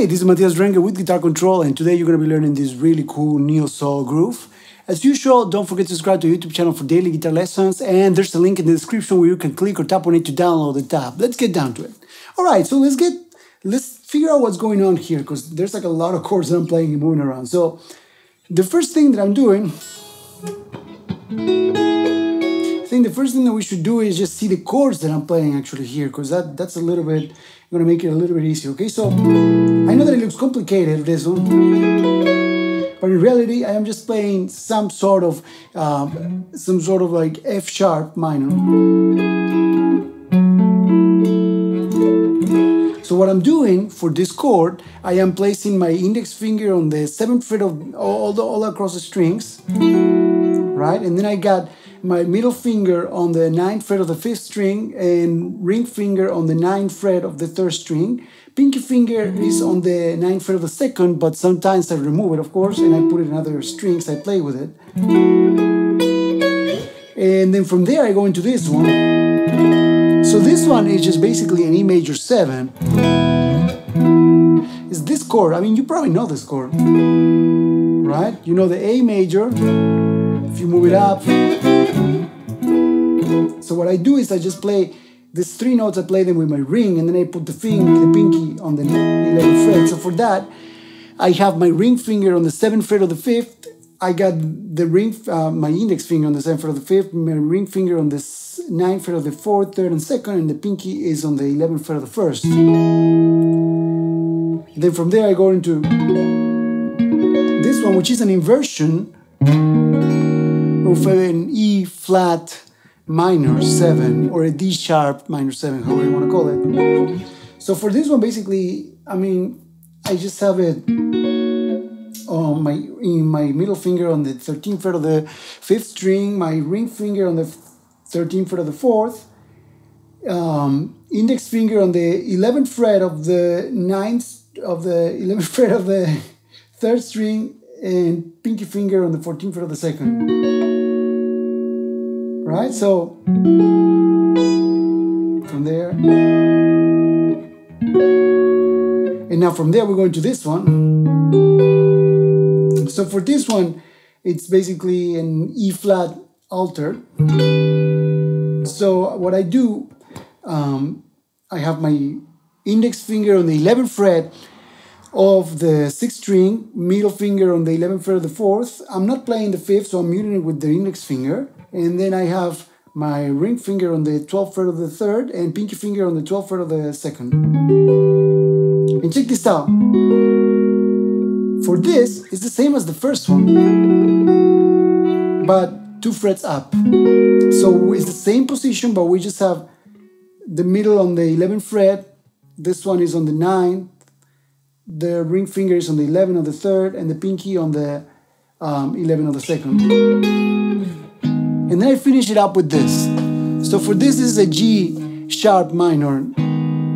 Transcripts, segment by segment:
Hey, this is Matias Rengel with Guitar Control, and today you're going to be learning this really cool neo-soul groove. As usual, don't forget to subscribe to our YouTube channel for daily guitar lessons, and there's a link in the description where you can click or tap on it to download the tab. Let's get down to it. Alright, so let's figure out what's going on here, because there's like a lot of chords that I'm playing and moving around. So, the first thing that I'm doing, I think the first thing that we should do is just see the chords that I'm playing actually here, because that's a little bit, going to make it a little bit easier, okay? So, I know that it looks complicated, this one, but in reality, I am just playing some sort of like F sharp minor. So what I'm doing for this chord, I am placing my index finger on the 7th fret of all across the strings, right? And then I got my middle finger on the 9th fret of the 5th string and ring finger on the 9th fret of the 3rd string. Pinky finger is on the 9th fret of the 2nd, but sometimes I remove it, of course, and I put it in other strings, I play with it. And then from there I go into this one. So this one is just basically an E major 7. It's this chord. I mean, you probably know this chord, right? You know the A major, if you move it up. So what I do is I just play these 3 notes, I play them with my ring, and then I put the pinky on the 11th fret. So for that, I have my ring finger on the 7th fret of the 5th. I got the ring, my index finger on the 7th fret of the 5th, my ring finger on the 9th fret of the 4th, 3rd, and 2nd, and the pinky is on the 11th fret of the 1st. And then from there I go into this one, which is an inversion of an E flat minor 7 or a D sharp minor 7, however you want to call it. So for this one, basically, I mean, I just have it on my middle finger on the 13th fret of the 5th string, my ring finger on the 13th fret of the 4th, index finger on the 11th fret of the 11th fret of the 3rd string, and pinky finger on the 14th fret of the 2nd. Right? So from there, and now from there we're going to this one. So for this one, it's basically an E flat altered. So what I do, I have my index finger on the 11th fret of the 6th string, middle finger on the 11th fret of the 4th. I'm not playing the 5th, so I'm muting it with the index finger. And then I have my ring finger on the 12th fret of the 3rd and pinky finger on the 12th fret of the 2nd. And check this out. For this, it's the same as the first one, but 2 frets up. So it's the same position, but we just have the middle on the 11th fret. This one is on the 9th. The ring finger is on the 11th of the 3rd, and the pinky on the 11th of the 2nd. And then I finish it up with this. So for this is a G sharp minor.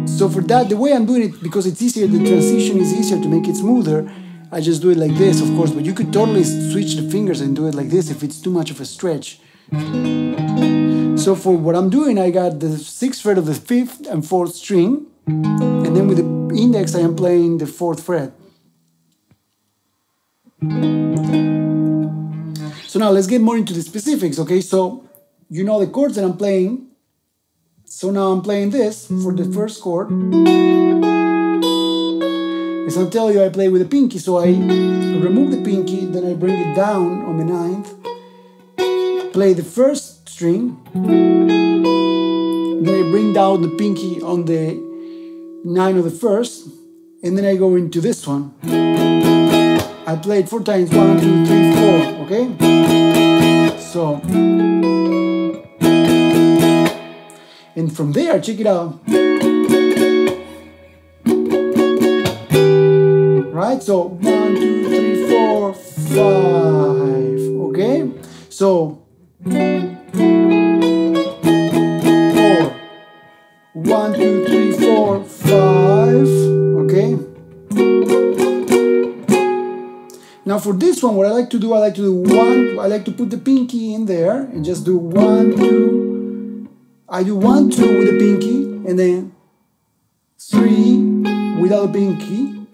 So for that, the way I'm doing it, because it's easier, the transition is easier to make it smoother, I just do it like this, of course, but you could totally switch the fingers and do it like this if it's too much of a stretch. So for what I'm doing, I got the 6th fret of the 5th and 4th string, and then with the index I am playing the 4th fret. So now let's get more into the specifics, okay? So you know the chords that I'm playing. So now I'm playing this for the first chord. As I'll tell you, I play with the pinky, so I remove the pinky, then I bring it down on the 9th, play the 1st string, then I bring down the pinky on the 9th of the 1st, and then I go into this one. I play it 4 times, 1, 2, 3, 4, okay? So, and from there, check it out. Right? So, 1, 2, 3, 4, 5, okay? So, 4, 1, 2, 3, 4, 5, okay? Now for this one, what I like to do one, I like to put the pinky in there and just do 1, 2. I do 1, 2 with the pinky, and then 3 without the pinky,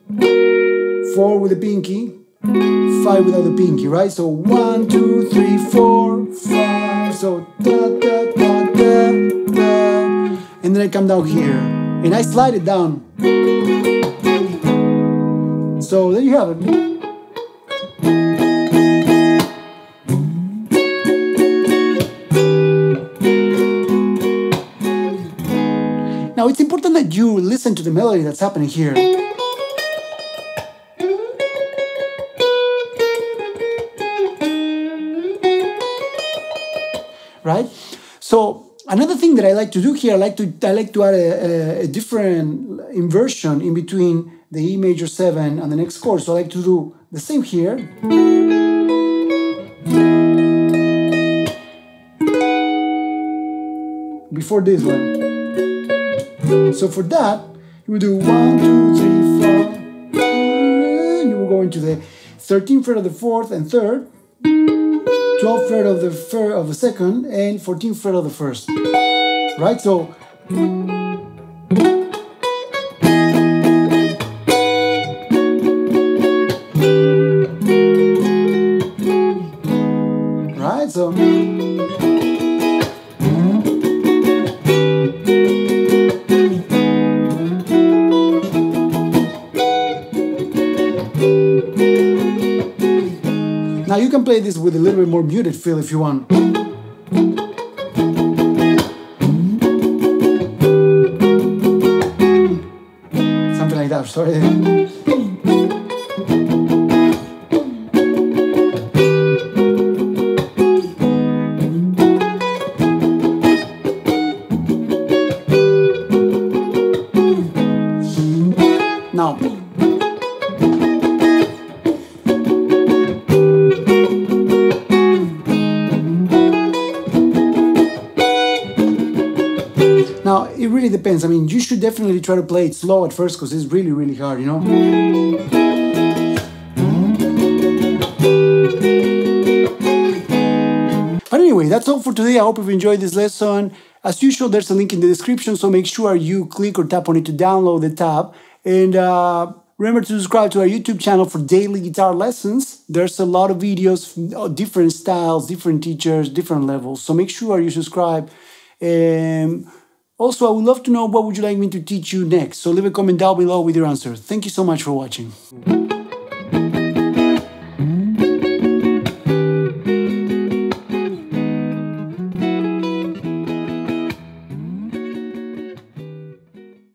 4 with the pinky, 5 without the pinky, right? So 1, 2, 3, 4, 5. So da da da da da, and then I come down here and I slide it down. So there you have it. Now it's important that you listen to the melody that's happening here. Right? So another thing that I like to do here, I like to add a different inversion in between the E major 7 and the next chord. So I like to do the same here. Before this one. So for that, you will do 1, 2, 3, 4. And you will go into the 13th fret of the 4th and 3rd. 12th fret of the 2nd and 14th fret of the 1st, right? So right, so now you can play this with a little bit more muted feel if you want. Something like that, sorry. Now, it really depends. I mean, you should definitely try to play it slow at first because it's really, really hard, you know? But anyway, that's all for today. I hope you've enjoyed this lesson. As usual, there's a link in the description, so make sure you click or tap on it to download the tab. And remember to subscribe to our YouTube channel for daily guitar lessons. There's a lot of videos, different styles, different teachers, different levels. So make sure you subscribe. Also, I would love to know what would you like me to teach you next. So leave a comment down below with your answer. Thank you so much for watching.